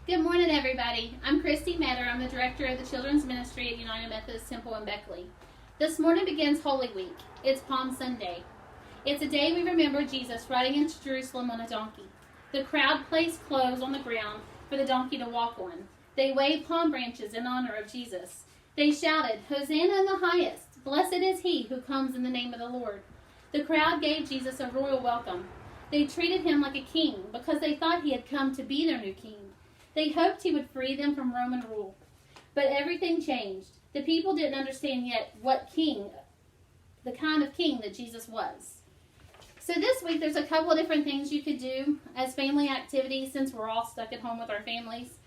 Good morning, everybody. I'm Floyd-Meador. I'm the director of the Children's Ministry at United Methodist Temple in Beckley. This morning begins Holy Week. It's Palm Sunday. It's a day we remember Jesus riding into Jerusalem on a donkey. The crowd placed clothes on the ground for the donkey to walk on. They waved palm branches in honor of Jesus. They shouted, "Hosanna in the highest! Blessed is he who comes in the name of the Lord." The crowd gave Jesus a royal welcome. They treated him like a king because they thought he had come to be their new king. They hoped he would free them from Roman rule. But everything changed. The people didn't understand yet the kind of king that Jesus was. So this week there's a couple of different things you could do as family activities since we're all stuck at home with our families.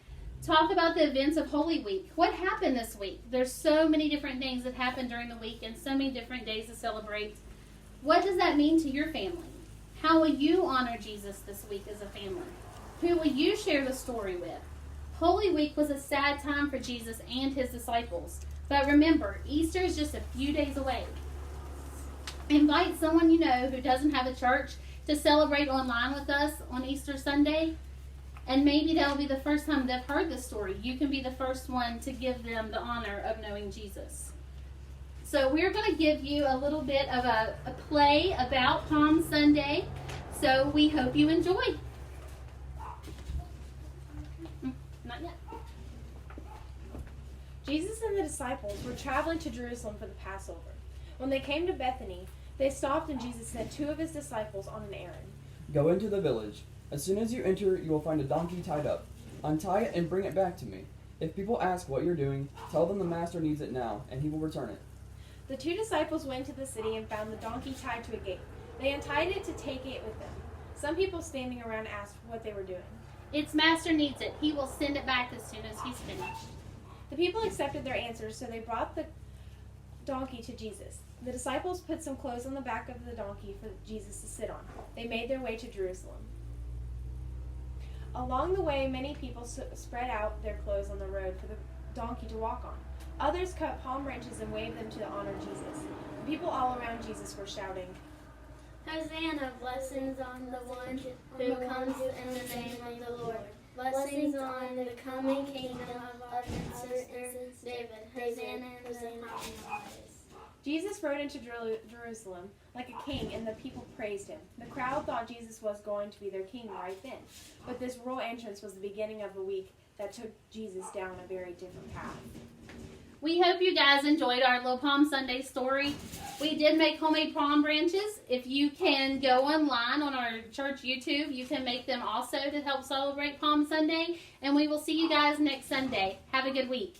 Talk about the events of Holy Week. What happened this week? There's so many different things that happened during the week and so many different days to celebrate. What does that mean to your family? How will you honor Jesus this week as a family? Who will you share the story with? Holy Week was a sad time for Jesus and his disciples. But remember, Easter is just a few days away. Invite someone you know who doesn't have a church to celebrate online with us on Easter Sunday. And maybe that'll be the first time they've heard the story. You can be the first one to give them the honor of knowing Jesus. So we're going to give you a little bit of a play about Palm Sunday. So we hope you enjoy. Not yet. Jesus and the disciples were traveling to Jerusalem for the Passover. When they came to Bethany, they stopped and Jesus sent two of his disciples on an errand. Go into the village. As soon as you enter, you will find a donkey tied up. Untie it and bring it back to me. If people ask what you're doing, tell them the master needs it now, and he will return it. The two disciples went to the city and found the donkey tied to a gate. They untied it to take it with them. Some people standing around asked what they were doing. Its master needs it. He will send it back as soon as he's finished. The people accepted their answers, so they brought the donkey to Jesus. The disciples put some clothes on the back of the donkey for Jesus to sit on. They made their way to Jerusalem. Along the way, many people spread out their clothes on the road for the donkey to walk on. Others cut palm branches and waved them to honor Jesus. The people all around Jesus were shouting, "Hosanna, blessings on the one who comes in the name of the Lord. Blessings on the coming kingdom of our ancestor David. Hosanna in the highest." Jesus rode into Jerusalem like a king, and the people praised him. The crowd thought Jesus was going to be their king right then. But this royal entrance was the beginning of a week that took Jesus down a very different path. We hope you guys enjoyed our little Palm Sunday story. We did make homemade palm branches. If you can go online on our church YouTube, you can make them also to help celebrate Palm Sunday. And we will see you guys next Sunday. Have a good week.